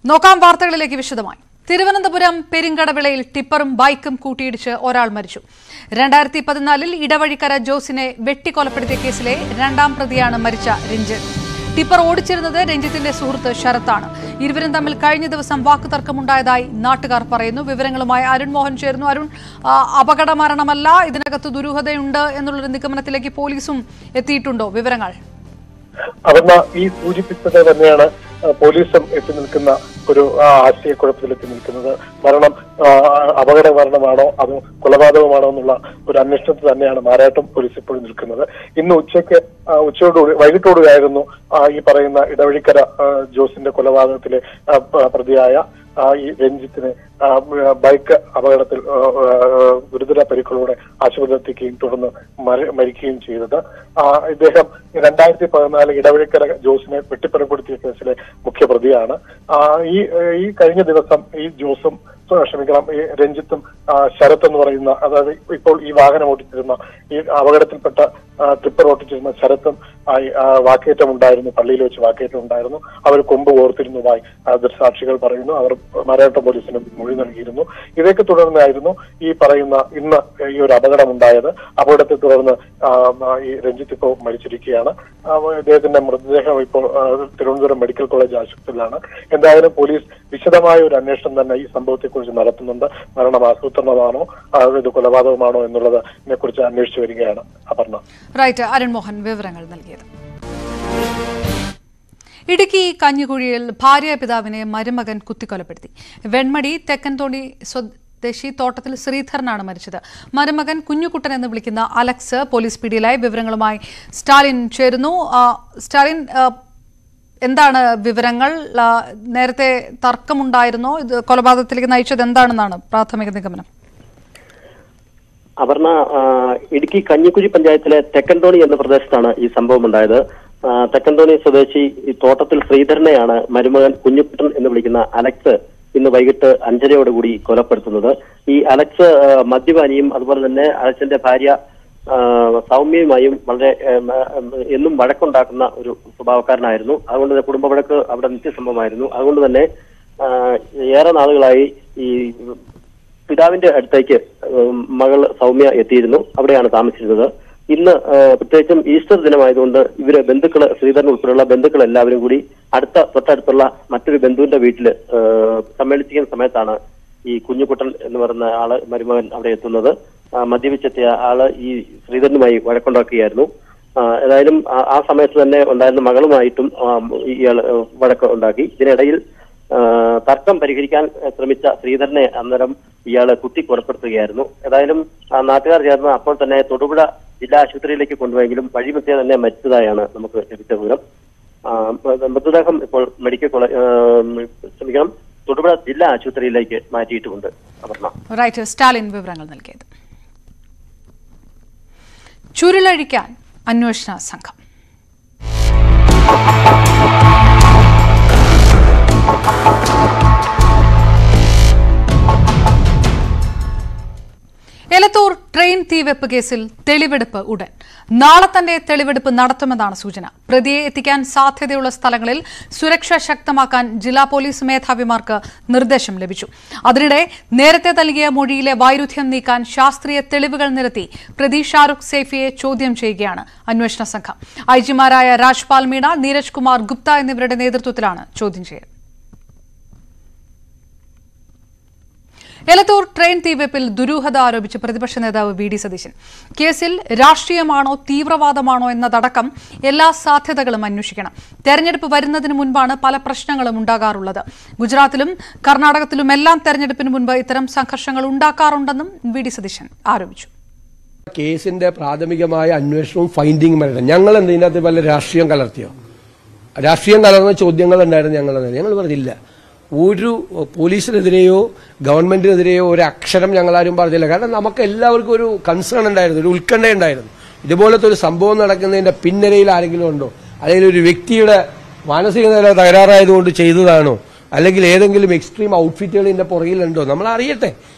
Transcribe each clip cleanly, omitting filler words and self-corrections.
നോക്കാം വാർത്തകളിലേക്ക് വിശദമായി. തിരുവനന്തപുരം പെരിങ്കടവിളയിൽ ടിപ്പറും ബൈക്കും കൂട്ടിയിടിച്ച് ഒരാൾ മരിച്ചു. 2014 ഇടവഴിക്കര ജോസിനെ വെട്ടിക്കൊലപ്പെടുത്തിയ കേസിലെ രണ്ടാം പ്രതിയാണ് മരിച്ച രഞ്ജിത്ത്. ടിപ്പർ ഓടിച്ചിരുന്നത് രഞ്ജിത്തിന്റെ സുഹൃത്ത് ശരത്താണ്. ഇരുവരും തമ്മിൽ കഴിഞ്ഞ ദിവസം വാക്കുതർക്കമുണ്ടായതായി നാട്ടുകാർ പറയുന്നു. വിവരങ്ങളുമായി അരുൺ മോഹൻ ചേർന്നു. അരുൺ, അപകട മരണമല്ല, ഇതിനകത്ത് ദുരൂഹതയുണ്ട് എന്നുള്ളൊരു നിഗമനത്തിലേക്ക് പോലീസും എത്തിയിട്ടുണ്ടോ? വിവരങ്ങൾ അവർമ്മ ഈ സൂചിപ്പിച്ചത് തന്നെയാണ് പോലീസും എത്തി നിൽക്കുന്ന ഒരു ആശയക്കുഴപ്പത്തിൽ എത്തി നിൽക്കുന്നത്. മരണം അപകട മരണമാണോ അതോ കൊലപാതകമാണോ എന്നുള്ള ഒരു അന്വേഷണത്തിൽ തന്നെയാണ് മാരാട്ടം പോലീസ് ഇപ്പോഴും നിൽക്കുന്നത്. ഇന്ന് വൈകിട്ടോടുകൂടിയായിരുന്നു ഈ പറയുന്ന ഇടവഴിക്കര ജോസിന്റെ കൊലപാതകത്തിലെ പ്രതിയായ ഈ രഞ്ജിത്തിനെ ബൈക്ക് അപകടത്തിൽ ഗുരുതര പരിക്കുകളോടെ ആശുപത്രിയിൽ എത്തിക്കുകയും തുടർന്ന് മരിക്കുകയും ചെയ്തത്. ഇദ്ദേഹം 2014 ഇടവഴിക്കര ജോസിനെ വെട്ടിപ്പറപ്പെടുത്തിയ കേസിലെ മുഖ്യപ്രതിയാണ്. ഈ കഴിഞ്ഞ ദിവസം ഈ ജോസും ഈ രഞ്ജിത്തും ശരത് എന്ന് പറയുന്ന, അതായത് ഇപ്പോൾ ഈ വാഹനം ഓടിച്ചിരുന്ന, ഈ അപകടത്തിൽപ്പെട്ട ടിപ്പർ ഓടിച്ചിരുന്ന ശരത്തും വാക്കേറ്റം ഉണ്ടായിരുന്നു. പള്ളിയിൽ വെച്ച് വാക്കേറ്റം ഉണ്ടായിരുന്നു. അവർ കൊമ്പ് കോർത്തിരുന്നതായി ദൃക്സാക്ഷികൾ പറയുന്നു. അവർ മലയാളം പോലീസിന് മൊഴി നൽകിയിരുന്നു. ഇതൊക്കെ തുടർന്നായിരുന്നു ഈ പറയുന്ന ഇന്ന് ഈ ഒരു അപകടം ഉണ്ടായത്. അപകടത്തെ തുടർന്ന് ഈ രഞ്ജിത്ത് ഇപ്പോൾ മരിച്ചിരിക്കുകയാണ്. ഇദ്ദേഹത്തിന്റെ മൃതദേഹം ഇപ്പോൾ തിരുവനന്തപുരം മെഡിക്കൽ കോളേജ് ആശുപത്രിയിലാണ്. എന്തായാലും പോലീസ് വിശദമായ ഒരു അന്വേഷണം തന്നെ ഈ സംഭവത്തെക്കുറിച്ച് നടത്തുന്നുണ്ട്. മരണം ആസൂത്രണമാണോ ഇത് കൊലപാതകമാണോ എന്നുള്ളതിനെ കുറിച്ച് അന്വേഷിച്ചു വരികയാണ്. അപർണ. റൈറ്റ്, അരുൺ മോഹൻ വിവരങ്ങൾ നൽകിയത്. ഇടുക്കി കഞ്ഞിക്കുഴിയിൽ ഭാര്യ പിതാവിനെ മരുമകൻ കുത്തിക്കൊലപ്പെടുത്തി. വെൺമടി തെക്കൻതോണി സ്വദേശി തോട്ടത്തിൽ ശ്രീധരനാണ് മരിച്ചത്. മരുമകൻ കുഞ്ഞുകുട്ടൻ എന്ന് വിളിക്കുന്ന അലക്സ് പോലീസ് പിടിയിലായി. വിവരങ്ങളുമായി സ്റ്റാലിൻ ചേരുന്നു. സ്റ്റാലിൻ, എന്താണ് വിവരങ്ങൾ? നേരത്തെ തർക്കമുണ്ടായിരുന്നോ? ഇത് കൊലപാതകത്തിലേക്ക് നയിച്ചത് എന്താണെന്നാണ് പ്രാഥമിക നിഗമനം? അപർണ, ഇടുക്കി കഞ്ഞിക്കുഴി പഞ്ചായത്തിലെ തെക്കൻതോണി എന്ന പ്രദേശത്താണ് ഈ സംഭവം ഉണ്ടായത്. തെക്കൻതോണി സ്വദേശി ഈ തോട്ടത്തിൽ ശ്രീധരനെയാണ് മരുമകൻ കുഞ്ഞുകുട്ടൻ എന്ന് വിളിക്കുന്ന അലക്സ് ഇന്ന് വൈകിട്ട് 5:30 കൊലപ്പെടുത്തുന്നത്. ഈ അലക്സ് മദ്യപാനിയും അതുപോലെ തന്നെ അലക്സിന്റെ ഭാര്യ സൗമ്യയുമായും വളരെ എന്നും വഴക്കുണ്ടാക്കുന്ന ഒരു സ്വഭാവക്കാരനായിരുന്നു. അതുകൊണ്ട് തന്നെ കുടുംബ വഴക്ക് അവിടെ നിത്യസംഭവമായിരുന്നു. അതുകൊണ്ട് തന്നെ ഏറെ നാളുകളായി ഈ പിതാവിന്റെ അടുത്തേക്ക് മകൾ സൗമ്യ എത്തിയിരുന്നു. അവിടെയാണ് താമസിച്ചിരുന്നത്. ഇന്ന് പ്രത്യേകിച്ചും ഈസ്റ്റർ ദിനമായതുകൊണ്ട് ഇവര് ബന്ധുക്കള്, ശ്രീധരൻ ഉൾപ്പെടെയുള്ള ബന്ധുക്കൾ എല്ലാവരും കൂടി തൊട്ടടുത്തുള്ള മറ്റൊരു ബന്ധുവിന്റെ വീട്ടില് സമ്മേളിച്ചിരിക്കുന്ന സമയത്താണ് ഈ കുഞ്ഞുകുട്ടൻ എന്ന് പറയുന്ന ആള് മരുമകൻ അവിടെ എത്തുന്നത്. മദ്യപിച്ചെത്തിയ ആള് ഈ ശ്രീധരനുമായി വഴക്കുണ്ടാക്കുകയായിരുന്നു. ഏതായാലും ആ സമയത്ത് തന്നെ ഉണ്ടായിരുന്ന മകളുമായിട്ടും ഇയാൾ വഴക്ക് ഉണ്ടാക്കി. ഇതിനിടയിൽ തർക്കം പരിഹരിക്കാൻ ശ്രമിച്ച ശ്രീധരനെ അന്നേരം ഇയാള് കുത്തി കൊലപ്പെടുത്തുകയായിരുന്നു. ഏതായാലും നാട്ടുകാർ ചേർന്ന് അപ്പോൾ തന്നെ തൊടുപുഴ ജില്ലാ ആശുപത്രിയിലേക്ക് കൊണ്ടുപോയെങ്കിലും വഴിമധ്യേ തന്നെ മരിച്ചതായാണ് നമുക്ക് ലഭിച്ച വിവരം. മൃതദേഹം ഇപ്പോൾ മെഡിക്കൽ കോളേജ് തൊടുപുഴ ജില്ലാ ആശുപത്രിയിലേക്ക് മാറ്റിയിട്ടുമുണ്ട്. റൈറ്റ്, സ്റ്റാലിൻ വിവരങ്ങൾ നൽകിയത്. ചുരുളഴിക്കാൻ അന്വേഷണ സംഘം. എലത്തൂർ ട്രെയിൻ തീവെപ്പ് കേസിൽ തെളിവെടുപ്പ് ഉടൻ. നാളെ തന്നെ തെളിവെടുപ്പ് നടത്തുമെന്നാണ് സൂചന. പ്രതിയെ എത്തിക്കാൻ സാധ്യതയുള്ള സ്ഥലങ്ങളിൽ സുരക്ഷ ശക്തമാക്കാൻ ജില്ലാ പോലീസ് മേധാവിമാർക്ക് നിർദ്ദേശം ലഭിച്ചു. അതിനിടെ നേരത്തെ നൽകിയ മൊഴിയിലെ വൈരുദ്ധ്യം നീക്കാൻ ശാസ്ത്രീയ തെളിവുകൾ നിരത്തി പ്രതി ഷാരുഖ് സേഫിയെ ചോദ്യം ചെയ്യുകയാണ് അന്വേഷണ സംഘം. ഐജിമാരായ രാജ്പാൽ മീണ, നീരജ് കുമാർ ഗുപ്ത എന്നിവരുടെ നേതൃത്വത്തിലാണ് ചോദ്യം ചെയ്യൽ. എലത്തൂർ ട്രെയിൻ തീവെപ്പിൽ ദുരൂഹത ആരോപിച്ച് പ്രതിപക്ഷ നേതാവ് വി ഡി സതീശൻ കേസിൽ രാഷ്ട്രീയമാണോ തീവ്രവാദമാണോ എന്നതടക്കം എല്ലാ സാധ്യതകളും അന്വേഷിക്കണം. തെരഞ്ഞെടുപ്പ് വരുന്നതിന് മുൻപാണ് പല പ്രശ്നങ്ങളും ഉണ്ടാകാറുള്ളത്. ഗുജറാത്തിലും കർണാടകത്തിലുമെല്ലാം തെരഞ്ഞെടുപ്പിന് മുൻപ് ഇത്തരം സംഘർഷങ്ങൾ ഉണ്ടാക്കാറുണ്ടെന്നും വി ഡി സതീശൻ ആരോപിച്ചു. കേസിന്റെ പ്രാഥമികമായ അന്വേഷണവും ഫൈൻഡിങ്ങും വരണം. ഞങ്ങൾ ഇതിനകത്ത് വല്ല രാഷ്ട്രീയം കലർത്തിയോ? രാഷ്ട്രീയം കലർന്ന ചോദ്യങ്ങൾ ഉണ്ടായിരുന്നു. ഞങ്ങൾ പറഞ്ഞില്ല. ഒരു പോലീസിനെതിരെയോ ഗവൺമെന്റിനെതിരെയോ ഒരു അക്ഷരം ഞങ്ങളാരും പറഞ്ഞില്ല. കാരണം നമുക്ക് എല്ലാവർക്കും ഒരു കൺസേൺ ഉണ്ടായിരുന്നു, ഒരു ഉത്കണ്ഠ ഉണ്ടായിരുന്നു. ഇതുപോലത്തെ ഒരു സംഭവം നടക്കുന്നതിന്റെ പിന്നിരയിൽ ആരെങ്കിലും ഉണ്ടോ? അല്ലെങ്കിൽ ഒരു വ്യക്തിയുടെ മാനസിക നില തകരാറായതുകൊണ്ട് ചെയ്തതാണോ? അല്ലെങ്കിൽ ഏതെങ്കിലും എക്സ്ട്രീം ഔട്ട്ഫിറ്റുകൾ ഇതിന്റെ പുറകിലുണ്ടോ? നമ്മൾ അറിയട്ടെ,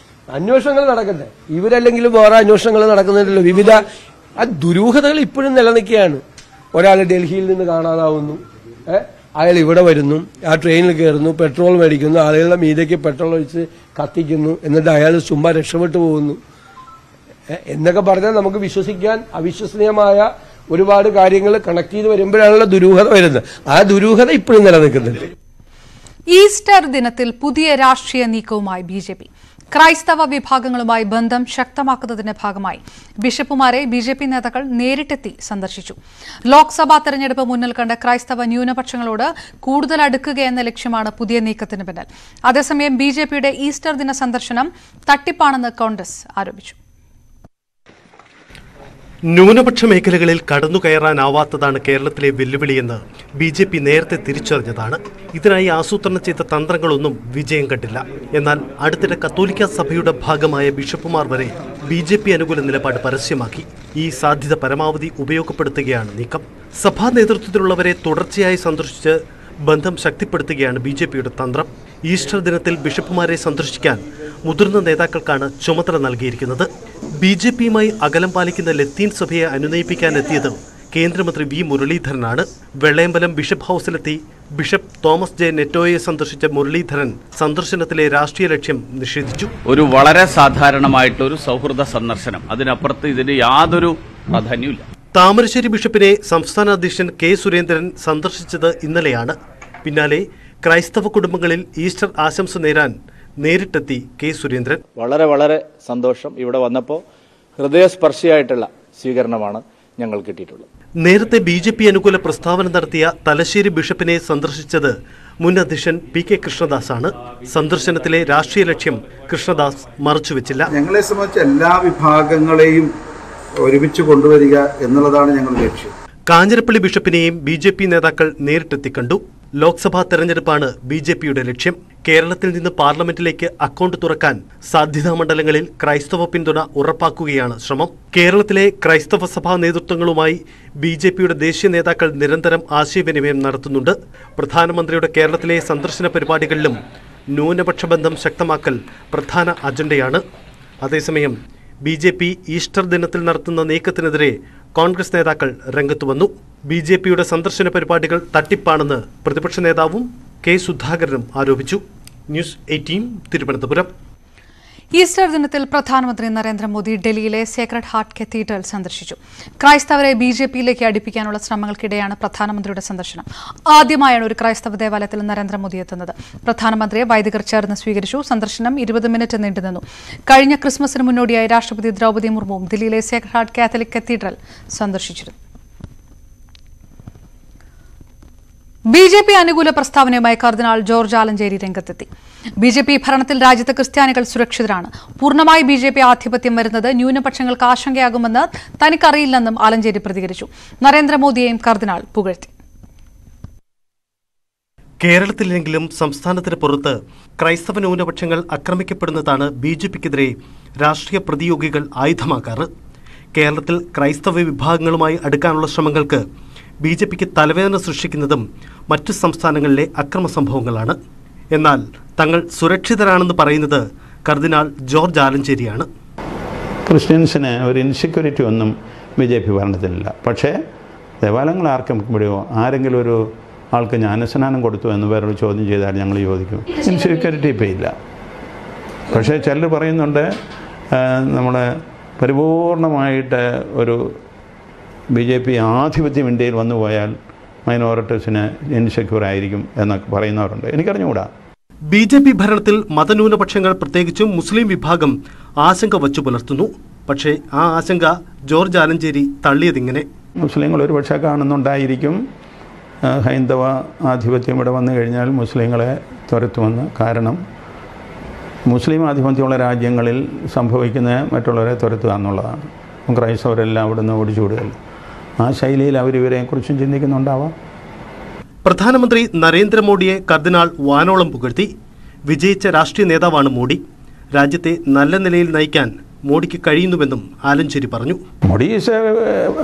അന്വേഷണങ്ങൾ നടക്കട്ടെ. ഇവരല്ലെങ്കിലും വേറെ അന്വേഷണങ്ങൾ നടക്കുന്നുണ്ടല്ലോ. വിവിധ ദുരൂഹതകൾ ഇപ്പോഴും നിലനിൽക്കുകയാണ്. ഒരാൾ ഡൽഹിയിൽ നിന്ന് കാണാതാവുന്നു, അയാൾ ഇവിടെ വരുന്നു, ആ ട്രെയിനിൽ കയറുന്നു, പെട്രോൾ മേടിക്കുന്നു, ആളുകളുടെ മീതയ്ക്ക് പെട്രോൾ ഒഴിച്ച് കത്തിക്കുന്നു, എന്നിട്ട് അയാൾ ചുമ്മാ രക്ഷപ്പെട്ടു പോകുന്നു എന്നൊക്കെ പറഞ്ഞാൽ നമുക്ക് വിശ്വസിക്കാൻ അവിശ്വസനീയമായ ഒരുപാട് കാര്യങ്ങൾ കണക്ട് ചെയ്ത് വരുമ്പോഴാണല്ലോ ദുരൂഹത വരുന്നത്. ആ ദുരൂഹത ഇപ്പോഴും നിലനിൽക്കുന്നുണ്ട്. ഈസ്റ്റർ ദിനത്തിൽ പുതിയ രാഷ്ട്രീയ നീക്കവുമായി ബിജെപി. ക്രൈസ്തവ വിഭാഗങ്ങളുമായി ബന്ധം ശക്തമാക്കുന്നതിന്റെ ഭാഗമായി ബിഷപ്പുമാരെ ബിജെപി നേതാക്കൾ നേരിട്ടെത്തി സന്ദർശിച്ചു. ലോക്സഭാ തെരഞ്ഞെടുപ്പ് മുന്നിൽ കണ്ട ക്രൈസ്തവ ന്യൂനപക്ഷങ്ങളോട് കൂടുതൽ അടുക്കുകയെന്ന ലക്ഷ്യമാണ് പുതിയ നീക്കത്തിന് പിന്നിൽ. അതേസമയം ബിജെപിയുടെ ഈസ്റ്റർ ദിന സന്ദർശനം തട്ടിപ്പാണെന്ന് കോൺഗ്രസ് ആരോപിച്ചു. ന്യൂനപക്ഷ മേഖലകളിൽ കടന്നുകയറാനാവാത്തതാണ് കേരളത്തിലെ വെല്ലുവിളിയെന്ന് ബി.ജെ.പി. നേരത്തെ തിരിച്ചറിഞ്ഞതാണ്. ഇതിനായി ആസൂത്രണം ചെയ്ത തന്ത്രങ്ങളൊന്നും വിജയം കണ്ടില്ല. എന്നാൽ അടുത്തിടെ കത്തോലിക്ക സഭയുടെ ഭാഗമായ ബിഷപ്പുമാർ വരെ ബി.ജെ.പി. അനുകൂല നിലപാട് പരസ്യമാക്കി. ഈ സാധ്യത പരമാവധി ഉപയോഗപ്പെടുത്തുകയാണ് നീക്കം. സഭാ നേതൃത്വത്തിലുള്ളവരെ തുടർച്ചയായി സന്ദർശിച്ച് ബന്ധം ശക്തിപ്പെടുത്തുകയാണ് ബി.ജെ.പിയുടെ തന്ത്രം. ഈസ്റ്റർ ദിനത്തിൽ ബിഷപ്പുമാരെ സന്ദർശിക്കാൻ മുതിർന്ന നേതാക്കൾക്കാണ് ചുമതല നൽകിയിരിക്കുന്നത്. ബി.ജെ.പിയുമായി അകലം പാലിക്കുന്ന ലത്തീൻ സഭയെ അനുനയിപ്പിക്കാനെത്തിയത് കേന്ദ്രമന്ത്രി വി മുരളീധരനാണ്. വെള്ളയമ്പലം ബിഷപ്പ് ഹൌസിലെത്തി ബിഷപ്പ് തോമസ് ജെ നെറ്റോയെ സന്ദർശിച്ച മുരളീധരൻ സന്ദർശനത്തിലെ രാഷ്ട്രീയ ലക്ഷ്യം നിഷേധിച്ചു. ഒരു വളരെ സാധാരണമായിട്ടൊരു സൗഹൃദ സന്ദർശനം, അതിനപ്പുറത്ത് ഇതിന് യാതൊരു പ്രാധാന്യമില്ല. താമരശ്ശേരി ബിഷപ്പിനെ സംസ്ഥാന അധ്യക്ഷൻ കെ സുരേന്ദ്രൻ സന്ദർശിച്ചത് ഇന്നലെയാണ്. പിന്നാലെ ക്രൈസ്തവ കുടുംബങ്ങളിൽ ഈസ്റ്റർ ആശംസ നേരാൻ നേരിട്ടെത്തി കെ സുരേന്ദ്രൻ. വളരെ സന്തോഷം. ഇവിടെ വന്നപ്പോൾ ഹൃദയസ്പർശിയായിട്ടുള്ള സ്വീകരണമാണ് ഞങ്ങൾ കിട്ടിയിട്ടുള്ളത്. നേരത്തെ ബി.ജെ.പി. അനുകൂല പ്രസ്താവന നടത്തിയ തലശ്ശേരി ബിഷപ്പിനെ സന്ദർശിച്ചത് മുൻ അധ്യക്ഷൻ പി കെ കൃഷ്ണദാസ് ആണ്. സന്ദർശനത്തിലെ രാഷ്ട്രീയ ലക്ഷ്യം കൃഷ്ണദാസ് മറച്ചുവെച്ചില്ല. ഞങ്ങളെ സംബന്ധിച്ച് എല്ലാ വിഭാഗങ്ങളെയും ഒരുമിച്ച് കൊണ്ടുവരിക എന്നുള്ളതാണ് ഞങ്ങളുടെ ലക്ഷ്യം. കാഞ്ഞിരപ്പള്ളി ബിഷപ്പിനെയും ബി.ജെ.പി. നേതാക്കൾ നേരിട്ടെത്തി കണ്ടു. ലോക്സഭാ തെരഞ്ഞെടുപ്പാണ് ബി.ജെ.പിയുടെ ലക്ഷ്യം. കേരളത്തിൽ നിന്ന് പാർലമെന്റിലേക്ക് അക്കൗണ്ട് തുറക്കാൻ സാധ്യതാ മണ്ഡലങ്ങളിൽ ക്രൈസ്തവ പിന്തുണ ഉറപ്പാക്കുകയാണ് ശ്രമം. കേരളത്തിലെ ക്രൈസ്തവ സഭാ നേതൃത്വങ്ങളുമായി ബി.ജെ.പിയുടെ ദേശീയ നേതാക്കൾ നിരന്തരം ആശയവിനിമയം നടത്തുന്നുണ്ട്. പ്രധാനമന്ത്രിയുടെ കേരളത്തിലെ സന്ദർശന പരിപാടികളിലും ന്യൂനപക്ഷ ബന്ധം ശക്തമാക്കൽ പ്രധാന അജണ്ടയാണ്. അതേസമയം ബി.ജെ.പി. ഈസ്റ്റർ ദിനത്തിൽ നടത്തുന്ന നീക്കത്തിനെതിരെ കോൺഗ്രസ് നേതാക്കൾ രംഗത്തു വന്നു. ബി.ജെ.പിയുടെ സന്ദർശന പരിപാടികൾ തട്ടിപ്പാണെന്ന് പ്രതിപക്ഷ നേതാവും കെ സുധാകരനും ആരോപിച്ചു. ന്യൂസ് 18 തിരുവനന്തപുരം. ഈസ്റ്റർ ദിനത്തിൽ പ്രധാനമന്ത്രി നരേന്ദ്രമോദി ഡൽഹിയിലെ സേക്രഡ് ഹാർട്ട് കത്തീഡ്രൽ സന്ദർശിച്ചു. ക്രൈസ്തവരെ ബി.ജെ.പിയിലേക്ക് അടുപ്പിക്കാനുള്ള ശ്രമങ്ങൾക്കിടെയാണ് പ്രധാനമന്ത്രിയുടെ സന്ദർശനം. ആദ്യമായാണ് ഒരു ക്രൈസ്തവ ദേവാലയത്തിൽ നരേന്ദ്രമോദി എത്തുന്നത്. പ്രധാനമന്ത്രിയെ വൈദികർ ചേർന്ന് സ്വീകരിച്ചു. സന്ദർശനം 20 മിനിറ്റ് നീണ്ടുനിന്നു. കഴിഞ്ഞ ക്രിസ്മസിന് മുന്നോടിയായി രാഷ്ട്രപതി ദ്രൗപദി മുർമുവും ദില്ലിയിലെ സേക്രഡ് ഹാർട്ട് കാത്തലിക് കത്തീഡ്രൽ സന്ദർശിച്ചിരുന്നു. ബി.ജെ.പി. അനുകൂല പ്രസ്താവനയുമായി കർദിനാൾ ജോർജ് ആലഞ്ചേരി രംഗത്തെത്തി. ബി.ജെ.പി. ഭരണത്തിൽ രാജ്യത്ത് ക്രിസ്ത്യാനികൾ സുരക്ഷിതരാണ്. പൂർണ്ണമായി ബി.ജെ.പി. ആധിപത്യം വരുന്നത് ന്യൂനപക്ഷങ്ങൾക്ക് ആശങ്കയാകുമെന്ന് തനിക്കറിയില്ലെന്നും ആലഞ്ചേരി പ്രതികരിച്ചു. നരേന്ദ്രമോദിയെയും കർദിനാൾ പുകഴ്ത്തി. കേരളത്തിലെങ്കിലും സംസ്ഥാനത്തിന് പുറത്ത് ക്രൈസ്തവ ന്യൂനപക്ഷങ്ങൾ ആക്രമിക്കപ്പെടുന്നതാണ് ബി.ജെ.പിക്കെതിരെ രാഷ്ട്രീയ പ്രതിയോഗികൾ ആയുധമാക്കാറ്. കേരളത്തിൽ ക്രൈസ്തവ വിഭാഗങ്ങളുമായി അടുക്കാനുള്ള ശ്രമങ്ങൾക്ക് ബി.ജെ.പിക്ക് തലവേദന സൃഷ്ടിക്കുന്നതും മറ്റു സംസ്ഥാനങ്ങളിലെ അക്രമ സംഭവങ്ങളാണ്. എന്നാൽ തങ്ങൾ സുരക്ഷിതരാണെന്ന് പറയുന്നത് കർദിനാൾ ജോർജ് ആലഞ്ചേരിയാണ്. ക്രിസ്ത്യൻസിന് ഒരു ഇൻസെക്യൂരിറ്റി ഒന്നും ബി.ജെ.പി. ഭരണത്തിലില്ല. പക്ഷേ ദേവാലയങ്ങൾ ആക്രമിക്കുമ്പോഴോ ആരെങ്കിലും ഒരു ആൾക്ക് ജ്ഞാനസ്നാനം കൊടുത്തു എന്ന് വേറൊരു ചോദ്യം ചെയ്താൽ ഞങ്ങൾ ചോദിക്കും. ഇൻസെക്യൂരിറ്റി ഇപ്പോൾ ഇല്ല. പക്ഷേ ചിലർ പറയുന്നുണ്ട് നമ്മുടെ പരിപൂർണമായിട്ട് ഒരു ബി.ജെ.പി. ആധിപത്യം ഇന്ത്യയിൽ വന്നു പോയാൽ മൈനോറിറ്റീസിന് ഇൻസെക്യൂർ ആയിരിക്കും എന്നൊക്കെ പറയുന്നവരുണ്ട്. എനിക്കറിഞ്ഞുകൂടാ. ബി.ജെ.പി. ഭരണത്തിൽ മതന്യൂനപക്ഷങ്ങൾ പ്രത്യേകിച്ചും മുസ്ലിം വിഭാഗം ആശങ്ക വച്ചു പുലർത്തുന്നു. പക്ഷേ ആ ആശങ്ക ജോർജ് ആലഞ്ചേരി തള്ളിയതിങ്ങനെ. മുസ്ലിങ്ങൾ ഒരുപക്ഷെ കാണുന്നുണ്ടായിരിക്കും ഹൈന്ദവ ആധിപത്യം ഇവിടെ വന്നു കഴിഞ്ഞാൽ മുസ്ലിങ്ങളെ തുരത്തുമെന്ന്. കാരണം മുസ്ലിം ആധിപത്യമുള്ള രാജ്യങ്ങളിൽ സംഭവിക്കുന്ന മറ്റുള്ളവരെ തുരത്തുക എന്നുള്ളതാണ്. ക്രൈസ്തവരെല്ലാം അവിടെ നിന്ന് ഓടിച്ചുവിടുകയല്ല. ആ ശൈലിയിൽ അവരിവരെക്കുറിച്ചും ചിന്തിക്കുന്നുണ്ടാവാം. പ്രധാനമന്ത്രി നരേന്ദ്രമോദിയെ കർദിനാൾ വാനോളം പുകഴ്ത്തി. വിജയിച്ച രാഷ്ട്രീയ നേതാവാണ് മോഡി. രാജ്യത്തെ നല്ല നിലയിൽ നയിക്കാൻ മോഡിക്ക് കഴിയുന്നുവെന്നും ആലഞ്ചേരി പറഞ്ഞു. Modi is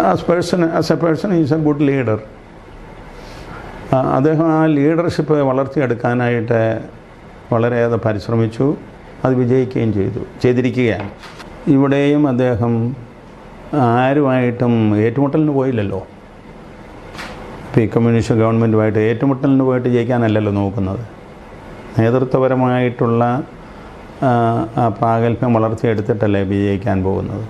as A person is A good leader. അദ്ദേഹം ആ ലീഡർഷിപ്പ് വളർത്തിയെടുക്കാനായിട്ട് വളരെയേറെ പരിശ്രമിച്ചു. അത് വിജയിക്കുകയും ചെയ്തിരിക്കുകയാണ്. ഇവിടെയും അദ്ദേഹം ആരുമായിട്ടും ഏറ്റുമുട്ടലിന് പോയില്ലല്ലോ. ഇപ്പോൾ ഈ കമ്മ്യൂണിസ്റ്റ് ഗവൺമെൻറ്റുമായിട്ട് ഏറ്റുമുട്ടലിന് പോയിട്ട് ജയിക്കാനല്ലല്ലോ നോക്കുന്നത്. നേതൃത്വപരമായിട്ടുള്ള പ്രാഗൽഭ്യം വളർത്തിയെടുത്തിട്ടല്ലേ വിജയിക്കാൻ പോകുന്നത്.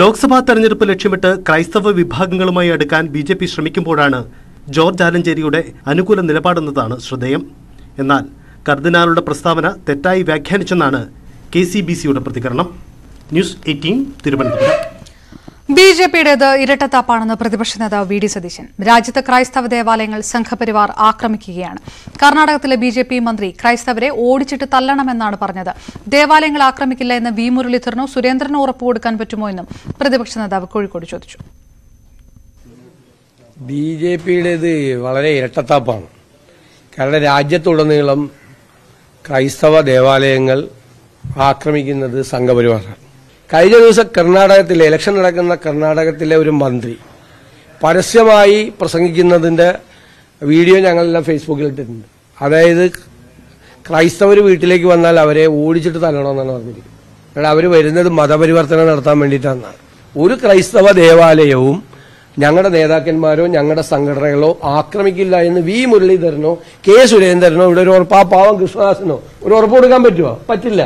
ലോക്സഭാ തെരഞ്ഞെടുപ്പ് ലക്ഷ്യമിട്ട് ക്രൈസ്തവ വിഭാഗങ്ങളുമായി അടുക്കാൻ BJP ശ്രമിക്കുമ്പോഴാണ് ജോർജ് ആലഞ്ചേരിയുടെ അനുകൂല നിലപാടെന്നതാണ് ശ്രദ്ധേയം. എന്നാൽ കർദിനാളുടെ പ്രസ്താവന തെറ്റായി വ്യാഖ്യാനിച്ചെന്നാണ് KCBCയുടെ പ്രതികരണം. ന്യൂസ് 18 തിരുവനന്തപുരം. BJPയുടേത് ഇരട്ടത്താപ്പാണെന്ന് പ്രതിപക്ഷ നേതാവ് VD സതീശൻ. രാജ്യത്ത് ക്രൈസ്തവ ദേവാലയങ്ങൾ സംഘപരിവാർ ആക്രമിക്കുകയാണ്. കർണാടകത്തിലെ BJP മന്ത്രി ക്രൈസ്തവരെ ഓടിച്ചിട്ട് തല്ലണമെന്നാണ് പറഞ്ഞത്. ദേവാലയങ്ങൾ ആക്രമിക്കില്ല എന്ന് V മുരളീധരനോ സുരേന്ദ്രനോ ഉറപ്പുകൊടുക്കാൻ പറ്റുമോ എന്നും പ്രതിപക്ഷ നേതാവ് കോഴിക്കോട് ചോദിച്ചു. BJPയുടേത് വളരെ ഇരട്ടത്താപ്പാണ്. കാരണം രാജ്യത്തുടനീളം ക്രൈസ്തവ ദേവാലയങ്ങൾ ആക്രമിക്കുന്നത് സംഘപരിവാറാണ്. കഴിഞ്ഞ ദിവസം കർണാടകത്തിലെ ഇലക്ഷൻ നടക്കുന്ന കർണാടകത്തിലെ ഒരു മന്ത്രി പരസ്യമായി പ്രസംഗിക്കുന്നതിന്റെ വീഡിയോ ഞങ്ങളെല്ലാം ഫേസ്ബുക്കിൽ ഇട്ടിട്ടുണ്ട്. അതായത് ക്രൈസ്തവർ വീട്ടിലേക്ക് വന്നാൽ അവരെ ഓടിച്ചിട്ട് തല്ലണമെന്നാണ് പറഞ്ഞിരിക്കുന്നത്. കാരണം അവർ വരുന്നത് മതപരിവർത്തനം നടത്താൻ വേണ്ടിയിട്ടാണ്. ഒരു ക്രൈസ്തവ ദേവാലയവും ഞങ്ങളുടെ നേതാക്കന്മാരോ ഞങ്ങളുടെ സംഘടനകളോ ആക്രമിക്കില്ല എന്ന് V മുരളീധരനോ K സുരേന്ദ്രനോ ഇവിടെ ഒരു ഉറപ്പ്, ആ പാവം കൃഷ്ണദാസനോ ഒരു ഉറപ്പ് കൊടുക്കാൻ പറ്റുമോ? പറ്റില്ല.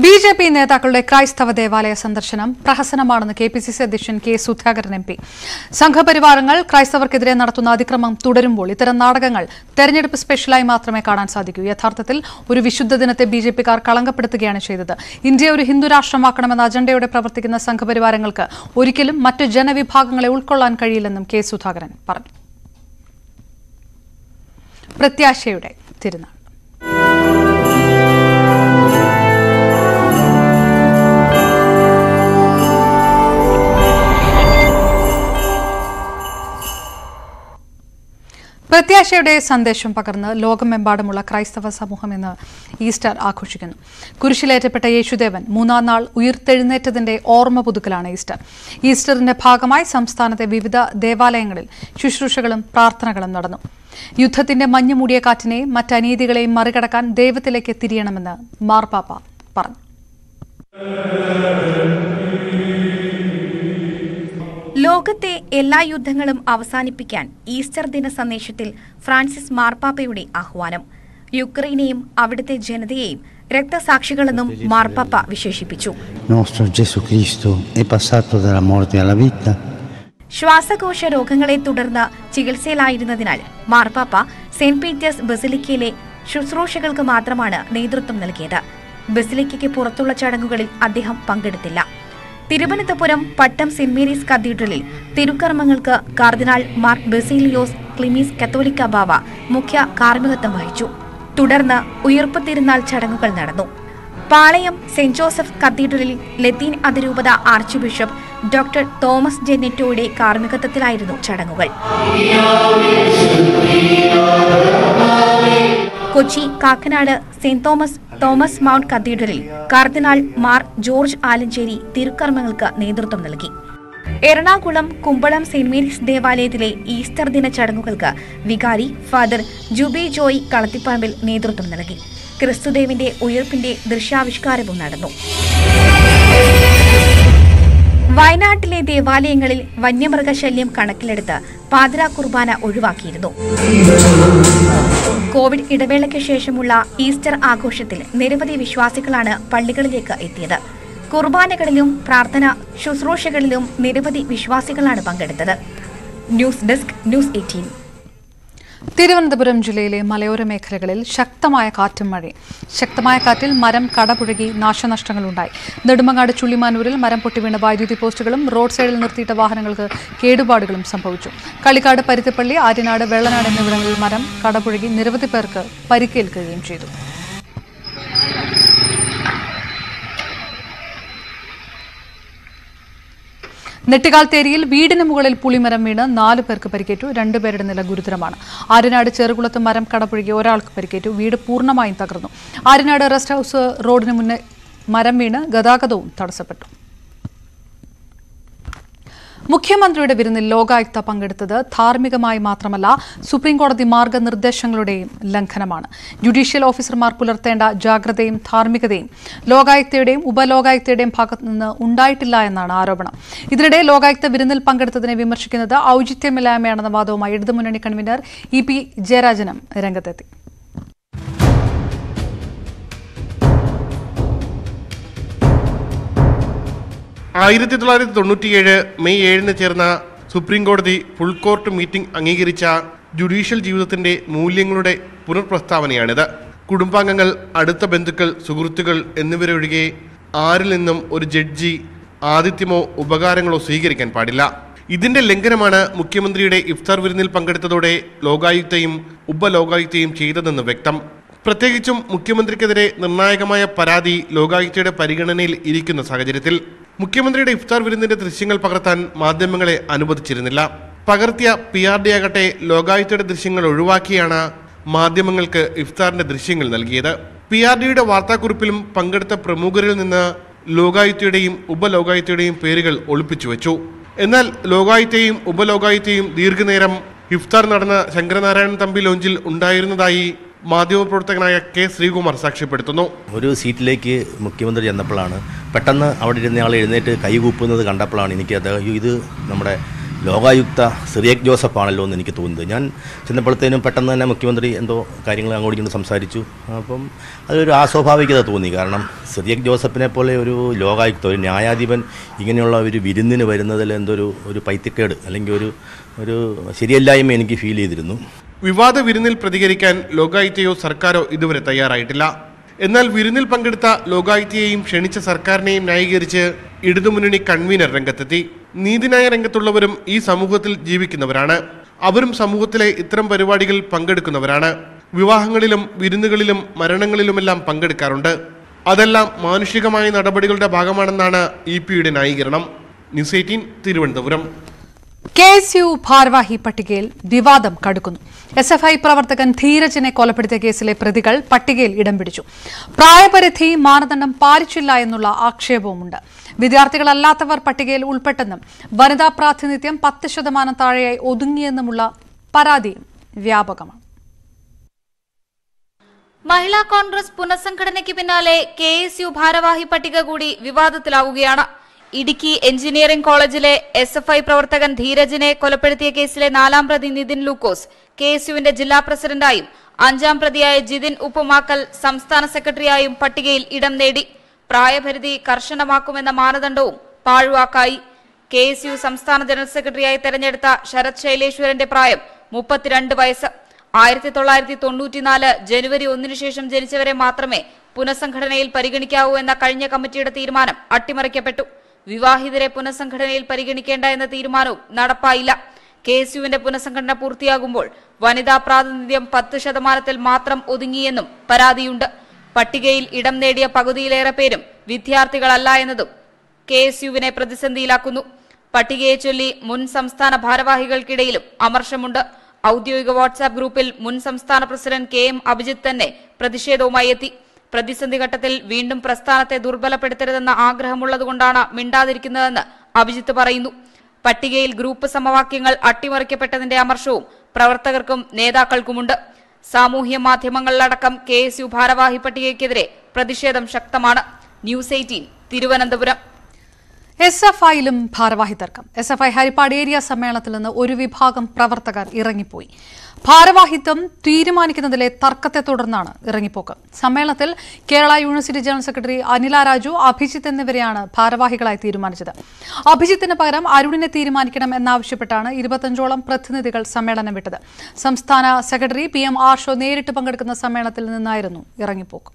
BJP നേതാക്കളുടെ ക്രൈസ്തവ ദേവാലയ സന്ദർശനം പ്രഹസനമാണെന്ന് KPCC അധ്യക്ഷൻ K സുധാകരൻ MP. സംഘപരിവാരങ്ങൾ ക്രൈസ്തവർക്കെതിരെ നടത്തുന്ന അതിക്രമം തുടരുമ്പോൾ ഇത്തരം നാടകങ്ങൾ തെരഞ്ഞെടുപ്പ് സ്പെഷ്യലായി മാത്രമേ കാണാൻ സാധിക്കൂ. യഥാർത്ഥത്തിൽ ഒരു വിശുദ്ധ ദിനത്തെ BJPക്കാർ കളങ്കപ്പെടുത്തുകയാണ് ചെയ്തത്. ഇന്ത്യ ഒരു ഹിന്ദു രാഷ്ട്രമാക്കണമെന്ന അജണ്ടയോടെ പ്രവർത്തിക്കുന്ന സംഘപരിവാരങ്ങൾക്ക് ഒരിക്കലും മറ്റു ജനവിഭാഗങ്ങളെ ഉൾക്കൊള്ളാൻ കഴിയില്ലെന്നും K സുധാകരൻ പറഞ്ഞു. പ്രത്യാശയുടെ തിരുനാൾ. പ്രത്യാശയുടെ സന്ദേശം പകർന്ന് ലോകമെമ്പാടുമുള്ള ക്രൈസ്തവ സമൂഹം ഇന്ന് ഈസ്റ്റർ ആഘോഷിക്കുന്നു. കുരിശിലേറ്റപ്പെട്ട യേശുദേവൻ 3-ാം നാൾ ഉയിർത്തെഴുന്നേറ്റതിന്റെ ഓർമ്മ പുതുക്കലാണ് ഈസ്റ്റർ. ഈസ്റ്ററിന്റെ ഭാഗമായി സംസ്ഥാനത്തെ വിവിധ ദേവാലയങ്ങളിൽ ശുശ്രൂഷകളും പ്രാർത്ഥനകളും നടന്നു. യുദ്ധത്തിന്റെ മഞ്ഞുമൂടിയ കാറ്റിനെയും മറ്റനീതികളെയും മറികടക്കാൻ ദൈവത്തിലേക്ക് തിരിയണമെന്ന് മാർപ്പാപ്പ പറഞ്ഞു. ലോകത്തെ എല്ലാ യുദ്ധങ്ങളും അവസാനിപ്പിക്കാൻ ഈസ്റ്റർ ദിന സന്ദേശത്തിൽ ഫ്രാൻസിസ് മാർപ്പാപ്പയുടെ ആഹ്വാനം. യുക്രൈനെയും അവിടുത്തെ ജനതയെയും രക്തസാക്ഷികളെന്നും മാർപ്പാപ്പ വിശേഷിപ്പിച്ചു. ശ്വാസകോശ രോഗങ്ങളെ തുടർന്ന് ചികിത്സയിലായിരുന്നതിനാൽ മാർപ്പാപ്പ സെന്റ് പീറ്റേഴ്സ് ബസിലിക്കയിലെ ശുശ്രൂഷകൾക്ക് മാത്രമാണ് നേതൃത്വം നൽകിയത്. ബസിലിക്കയ്ക്ക് പുറത്തുള്ള ചടങ്ങുകളിൽ അദ്ദേഹം പങ്കെടുത്തില്ല. തിരുവനന്തപുരം പട്ടം സെന്റ് മേരീസ് കത്തീഡ്രലിൽ തിരുക്കർമ്മങ്ങൾക്ക് കാർദിനാൾ മാർ ബസേലിയോസ് ക്ലിമീസ് കത്തോലിക്ക ബാവ മുഖ്യ കാർമ്മികത്വം വഹിച്ചു. തുടർന്ന് ഉയിർപ്പ് തിരുനാൾ ചടങ്ങുകൾ നടന്നു. പാളയം സെന്റ് ജോസഫ് കത്തീഡ്രലിൽ ലത്തീൻ അതിരൂപത ആർച്ച് ബിഷപ്പ് ഡോക്ടർ തോമസ് ജെനെറ്റോയുടെ കാർമ്മികത്വത്തിലായിരുന്നു ചടങ്ങുകൾ. Kochi Kakkanad saint Thomas mount കത്തീഡ്രലിൽ കാർദിനാൾ മാർ ജോർജ് ആലഞ്ചേരി തിരുക്കർമ്മങ്ങൾക്ക് നേതൃത്വം നൽകി. എറണാകുളം കുമ്പളം സെന്റ് മേരീസ് ദേവാലയത്തിലെ ഈസ്റ്റർ ദിന ചടങ്ങുകൾക്ക് വികാരി ഫാദർ ജുബി ജോയ് കളത്തിപ്പറമ്പിൽ നേതൃത്വം നൽകി. ക്രിസ്തുദേവന്റെ ഉയിർപ്പിന്റെ ദൃശ്യാവിഷ്കാരവും നടന്നു. വയനാട്ടിലെ ദേവാലയങ്ങളിൽ വന്യമൃഗശല്യം കണക്കിലെടുത്ത് പാതിരാ കുർബാന ഒഴിവാക്കിയിരുന്നു. കോവിഡ് ഇടവേളയ്ക്ക് ശേഷമുള്ള ഈസ്റ്റർ ആഘോഷത്തിൽ നിരവധി വിശ്വാസികളാണ് പള്ളികളിലേക്ക് എത്തിയത്. കുർബാനകളിലും പ്രാർത്ഥന ശുശ്രൂഷകളിലും നിരവധി വിശ്വാസികളാണ് പങ്കെടുത്തത്. News desk news 18. തിരുവനന്തപുരം ജില്ലയിലെ മലയോര മേഖലകളിൽ ശക്തമായ കാറ്റും മഴയും. ശക്തമായ കാറ്റിൽ മരം കടപുഴകി നാശനഷ്ടങ്ങളുണ്ടായി. നെടുമങ്ങാട് ചുള്ളിമാനൂരിൽ മരം പൊട്ടിവീണ വൈദ്യുതി പോസ്റ്റുകളും റോഡ് സൈഡിൽ നിർത്തിയിട്ട വാഹനങ്ങൾക്ക് കേടുപാടുകളും സംഭവിച്ചു. കളിക്കാട്, പരുത്തിപ്പള്ളി, ആര്യനാട്, വെള്ളനാട് എന്നിവിടങ്ങളിൽ മരം കടപുഴകി നിരവധി പേർക്ക് പരിക്കേൽക്കുകയും ചെയ്തു. നെട്ടിക്കാൽത്തേരിയിൽ വീടിന് മുകളിൽ പുളിമരം വീണ് 4 പേർക്ക് പരിക്കേറ്റു. 2 പേരുടെ നില ഗുരുതരമാണ്. ആര്യനാട് ചെറുകുളത്ത് മരം കടപുഴകി ഒരാൾക്ക് പരിക്കേറ്റു. വീട് പൂർണ്ണമായും തകർന്നു. ആര്യനാട് റെസ്റ്റ് ഹൌസ് റോഡിന് മുന്നേ മരം വീണ് ഗതാഗതവും തടസ്സപ്പെട്ടു. മുഖ്യമന്ത്രിയുടെ വിരുന്നിൽ ലോകായുക്ത പങ്കെടുത്തത് ധാർമ്മികമായി മാത്രമല്ല സുപ്രീംകോടതി മാർഗനിർദ്ദേശങ്ങളുടെയും ലംഘനമാണ്. ജുഡീഷ്യൽ ഓഫീസർമാർ പുലർത്തേണ്ട ജാഗ്രതയും ധാർമ്മികതയും ലോകായുക്തയുടെയും ഉപലോകായുക്തയുടെയും ഭാഗത്തുനിന്ന് ഉണ്ടായിട്ടില്ല എന്നാണ് ആരോപണം. ഇതിനിടെ ലോകായുക്ത വിരുന്നിൽ പങ്കെടുത്തതിനെ വിമർശിക്കുന്നത് ഔചിത്യമില്ലായ്മയാണെന്ന വാദവുമായി ഇടതുമുന്നണി കൺവീനർ EP ജയരാജനും രംഗത്തെത്തി. മെയ് 7 ചേർന്ന സുപ്രീം കോടതി ഫുൾ കോർട്ട് മീറ്റിംഗ് അംഗീകരിച്ച ജുഡീഷ്യൽ ജീവിതത്തിന്റെ മൂല്യങ്ങളുടെ പുനർപ്രസ്താവനയാണിത്. കുടുംബാംഗങ്ങൾ, അടുത്ത ബന്ധുക്കൾ, സുഹൃത്തുക്കൾ എന്നിവരൊഴികെ ആരിൽ നിന്നും ഒരു ജഡ്ജി ആതിഥ്യമോ ഉപകാരങ്ങളോ സ്വീകരിക്കാൻ പാടില്ല. ഇതിന്റെ ലംഘനമാണ് മുഖ്യമന്ത്രിയുടെ ഇഫ്താർ വിരുന്നിൽ പങ്കെടുത്തതോടെ ലോകായുക്തയും ഉപലോകായുക്തയും ചെയ്തതെന്ന് വ്യക്തം. പ്രത്യേകിച്ചും മുഖ്യമന്ത്രിക്കെതിരെ നിർണായകമായ പരാതി ലോകായുക്തയുടെ പരിഗണനയിൽ ഇരിക്കുന്ന സാഹചര്യത്തിൽ മുഖ്യമന്ത്രിയുടെ ഇഫ്താർ വിരുന്നിന്റെ ദൃശ്യങ്ങൾ പകർത്താൻ മാധ്യമങ്ങളെ അനുവദിച്ചിരുന്നില്ല. പകർത്തിയ PRD ആകട്ടെ ലോകായുക്തയുടെ ദൃശ്യങ്ങൾ ഒഴിവാക്കിയാണ് മാധ്യമങ്ങൾക്ക് ഇഫ്താറിന്റെ ദൃശ്യങ്ങൾ നൽകിയത്. PRDയുടെ വാർത്താക്കുറിപ്പിലും പങ്കെടുത്ത പ്രമുഖരിൽ നിന്ന് ലോകായുക്തയുടെയും ഉപലോകായുക്തയുടെയും പേരുകൾ ഒളിപ്പിച്ചു വെച്ചു. എന്നാൽ ലോകായുക്തയും ഉപലോകായുക്തയും ദീർഘനേരം ഇഫ്താർ നടന്ന ശങ്കരനാരായണൻ തമ്പി ലോഞ്ചിൽ ഉണ്ടായിരുന്നതായി മാധ്യമപ്രവർത്തകനായ K. ശ്രീകുമാർ സാക്ഷ്യപ്പെടുത്തുന്നു. ഒരു സീറ്റിലേക്ക് മുഖ്യമന്ത്രി ചെന്നപ്പോഴാണ് പെട്ടെന്ന് അവിടെ ഇരുന്നയാൾ എഴുന്നേറ്റ് കൈകൂപ്പുന്നത് കണ്ടപ്പോഴാണ് എനിക്കത് ഇത് നമ്മുടെ ലോകായുക്ത സിറിയക് ജോസഫ് ആണല്ലോ എന്ന് എനിക്ക് തോന്നുന്നത്. ഞാൻ ചെന്നപ്പോഴത്തേനും പെട്ടെന്ന് തന്നെ മുഖ്യമന്ത്രി എന്തോ കാര്യങ്ങൾ അങ്ങോട്ട് സംസാരിച്ചു. അപ്പം അതൊരു അസ്വാഭാവികത തോന്നി. കാരണം സിറിയക് ജോസഫിനെ പോലെ ഒരു ലോകായുക്ത, ഒരു ന്യായാധിപൻ ഇങ്ങനെയുള്ള ഒരു വിരുന്നിന് വരുന്നതിൽ ഒരു പൈത്യക്കേട് അല്ലെങ്കിൽ ഒരു ശരിയല്ലായ്മ എനിക്ക് ഫീൽ ചെയ്തിരുന്നു. വിവാദ വിരുന്നിൽ പ്രതികരിക്കാൻ ലോകായുക്തയോ സർക്കാരോ ഇതുവരെ തയ്യാറായിട്ടില്ല. എന്നാൽ വിരുന്നിൽ പങ്കെടുത്ത ലോകായുക്തയെയും ക്ഷണിച്ച സർക്കാരിനെയും ന്യായീകരിച്ച് ഇടതുമുന്നണി കൺവീനർ രംഗത്തെത്തി. നീതിന്യായ രംഗത്തുള്ളവരും ഈ സമൂഹത്തിൽ ജീവിക്കുന്നവരാണ്. അവരും സമൂഹത്തിലെ ഇത്തരം പരിപാടികളിൽ പങ്കെടുക്കുന്നവരാണ്. വിവാഹങ്ങളിലും വിരുന്നുകളിലും മരണങ്ങളിലുമെല്ലാം പങ്കെടുക്കാറുണ്ട്. അതെല്ലാം മാനുഷികമായ നടപടികളുടെ ഭാഗമാണെന്നാണ് EP-യുടെ ന്യായീകരണം. ന്യൂസ് 18 തിരുവനന്തപുരം. KSU ഭാരവാഹി പട്ടികയിൽ വിവാദം കടുക്കുന്നു. SFI പ്രവർത്തകൻ ധീരജിനെ കൊലപ്പെടുത്തിയ കേസിലെ പ്രതികൾ പട്ടികയിൽ ഇടം പിടിച്ചു. പ്രായപരിധി മാനദണ്ഡം പാലിച്ചില്ല എന്നുള്ള ആക്ഷേപവുമുണ്ട്. വിദ്യാർത്ഥികളല്ലാത്തവർ പട്ടികയിൽ ഉൾപ്പെട്ടെന്നും വനിതാ പ്രാതിനിധ്യം 10% താഴെയായി ഒതുങ്ങിയെന്നുമുള്ള പരാതിയും വ്യാപകമാണ്. മഹിളാ കോൺഗ്രസ് പുനഃസംഘടനയ്ക്ക് പിന്നാലെ KSU ഭാരവാഹി പട്ടിക കൂടി വിവാദത്തിലാവുകയാണ്. ഇടുക്കി എഞ്ചിനീയറിംഗ് കോളേജിലെ SFI പ്രവർത്തകൻ ധീരജിനെ കൊലപ്പെടുത്തിയ കേസിലെ 4ാം പ്രതി നിതിൻ ലൂക്കോസ് KSUവിന്റെ ജില്ലാ പ്രസിഡന്റായും 5ാം പ്രതിയായ ജിതിൻ ഉപ്പുമാക്കൽ സംസ്ഥാന സെക്രട്ടറിയായും പട്ടികയിൽ ഇടം നേടി. പ്രായപരിധി കർശനമാക്കുമെന്ന മാനദണ്ഡവും പാഴ്വാക്കായി. KSU സംസ്ഥാന ജനറൽ സെക്രട്ടറിയായി തെരഞ്ഞെടുത്ത ശരത് ശൈലേശ്വരന്റെ പ്രായം 32 വയസ്സ്. 1994 ജനുവരി 1 ശേഷം ജനിച്ചവരെ മാത്രമേ പുനഃസംഘടനയിൽ പരിഗണിക്കാവൂ എന്ന കഴിഞ്ഞ കമ്മിറ്റിയുടെ തീരുമാനം അട്ടിമറിക്കപ്പെട്ടു. വിവാഹിതരെ പുനഃസംഘടനയിൽ പരിഗണിക്കേണ്ട എന്ന തീരുമാനവും നടപ്പായില്ല. KSUവിന്റെ പുനഃസംഘടന പൂർത്തിയാകുമ്പോൾ വനിതാ പ്രാതിനിധ്യം 10% മാത്രം ഒതുങ്ങിയെന്നും പരാതിയുണ്ട്. പട്ടികയിൽ ഇടം നേടിയ പകുതിയിലേറെ പേരും വിദ്യാർത്ഥികളല്ല എന്നതും KSUവിനെ പ്രതിസന്ധിയിലാക്കുന്നു. പട്ടികയെ ചൊല്ലി മുൻ സംസ്ഥാന ഭാരവാഹികൾക്കിടയിലും അമർഷമുണ്ട്. ഔദ്യോഗിക വാട്സാപ്പ് ഗ്രൂപ്പിൽ മുൻ സംസ്ഥാന പ്രസിഡന്റ് KM അഭിജിത്ത് തന്നെ പ്രതിഷേധവുമായി എത്തി. പ്രതിസന്ധി ഘട്ടത്തിൽ വീണ്ടും പ്രസ്ഥാനത്തെ ദുർബലപ്പെടുത്തരുതെന്ന ആഗ്രഹമുള്ളതുകൊണ്ടാണ് മിണ്ടാതിരിക്കുന്നതെന്ന് അഭിജിത്ത് പറയുന്നു. പട്ടികയിൽ ഗ്രൂപ്പ് സമവാക്യങ്ങൾ അട്ടിമറിക്കപ്പെട്ടതിന്റെ അമർഷവും പ്രവർത്തകർക്കും നേതാക്കൾക്കുമുണ്ട്. സാമൂഹ്യ മാധ്യമങ്ങളിലടക്കം KSU ഭാരവാഹി പട്ടികയ്ക്കെതിരെ പ്രതിഷേധം ശക്തമാണ്. ന്യൂസ് 18 തിരുവനന്തപുരം. SFIയിലും ഭാരവാഹി തർക്കം. SFI ഹരിപ്പാട് ഏരിയ സമ്മേളനത്തിൽ നിന്ന് ഒരു വിഭാഗം പ്രവർത്തകർ ഇറങ്ങിപ്പോയി. ഭാരവാഹിത്വം തീരുമാനിക്കുന്നതിലെ തർക്കത്തെ തുടർന്നാണ് ഇറങ്ങിപ്പോക്ക്. സമ്മേളനത്തിൽ Kerala university general secretary Anila Raju, Abhijith എന്നിവരെയാണ് ഭാരവാഹികളായി തീരുമാനിച്ചത്. അഭിജിത്തിന് പകരം അരുണിനെ തീരുമാനിക്കണം എന്നാവശ്യപ്പെട്ടാണ് 25ഓളം പ്രതിനിധികൾ സമ്മേളനം വിട്ടത്. സംസ്ഥാന സെക്രട്ടറി PM ആർഷോ നേരിട്ട് പങ്കെടുക്കുന്ന സമ്മേളനത്തിൽ നിന്നായിരുന്നു ഇറങ്ങിപ്പോക്ക്.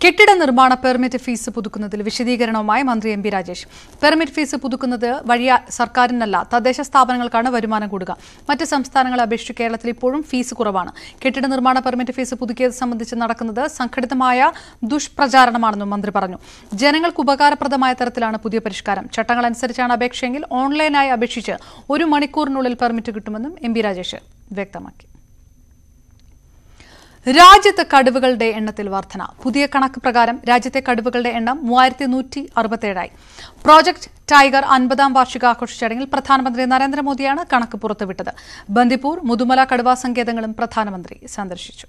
കെട്ടിട നിർമ്മാണ പെർമിറ്റ് ഫീസ് പുതുക്കുന്നതിൽ വിശദീകരണവുമായി മന്ത്രി MP രാജേഷ്. പെർമിറ്റ് ഫീസ് പുതുക്കുന്നത് വഴി സർക്കാരിനല്ല, തദ്ദേശ സ്ഥാപനങ്ങൾക്കാണ് വരുമാനം കൂടുക. മറ്റ് സംസ്ഥാനങ്ങളെ അപേക്ഷിച്ച് കേരളത്തിൽ ഇപ്പോഴും ഫീസ് കുറവാണ്. കെട്ടിട നിർമ്മാണ പെർമിറ്റ് ഫീസ് പുതുക്കിയത് സംബന്ധിച്ച് നടക്കുന്നത് സംഘടിതമായ ദുഷ്പ്രചാരണമാണെന്നും മന്ത്രി പറഞ്ഞു. ജനങ്ങൾക്ക് ഉപകാരപ്രദമായ തരത്തിലാണ് പുതിയ പരിഷ്കാരം. ചട്ടങ്ങൾ അനുസരിച്ചാണ് അപേക്ഷയെങ്കിൽ ഓൺലൈനായി അപേക്ഷിച്ച് 1 മണിക്കൂറിനുള്ളിൽ പെർമിറ്റ് കിട്ടുമെന്നും MP രാജേഷ് വ്യക്തമാക്കി. രാജ്യത്ത് കടുവകളുടെ എണ്ണത്തിൽ വർധന. പുതിയ കണക്ക് പ്രകാരം രാജ്യത്തെ കടുവകളുടെ എണ്ണം 3167ആയി. പ്രോജക്ട് ടൈഗർ 50ാം വാർഷികാഘോഷ ചടങ്ങിൽ പ്രധാനമന്ത്രി നരേന്ദ്രമോദിയാണ് കണക്ക് പുറത്തുവിട്ടത്. ബന്ദിപ്പൂർ, മുതുമല കടുവാ സങ്കേതങ്ങളും പ്രധാനമന്ത്രി സന്ദർശിച്ചു.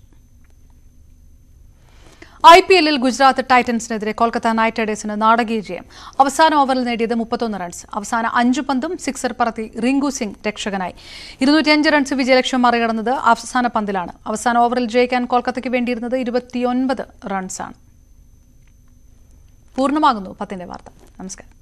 IPL-ൽ ഗുജറാത്ത് ടൈറ്റൻസിനെതിരെ കൊൽക്കത്ത നൈറ്റ് റൈഡേഴ്സിന് നാടകീയ ജയം. അവസാന ഓവറിൽ നേടിയത് 31 റൺസ്. അവസാന 5 പന്തും സിക്സർ പറത്തി റിങ്കു സിംഗ് രക്ഷകനായി. 205 റൺസ് വിജയലക്ഷ്യം മറികടന്നത് അവസാന പന്തിലാണ്. അവസാന ഓവറിൽ ജയിക്കാൻ കൊൽക്കത്തയ്ക്ക് വേണ്ടിയിരുന്നത് 29 റൺസാണ്. പൂർണ്ണമാകുന്നു 10ന്റെ വാർത്ത. നമസ്കാരം.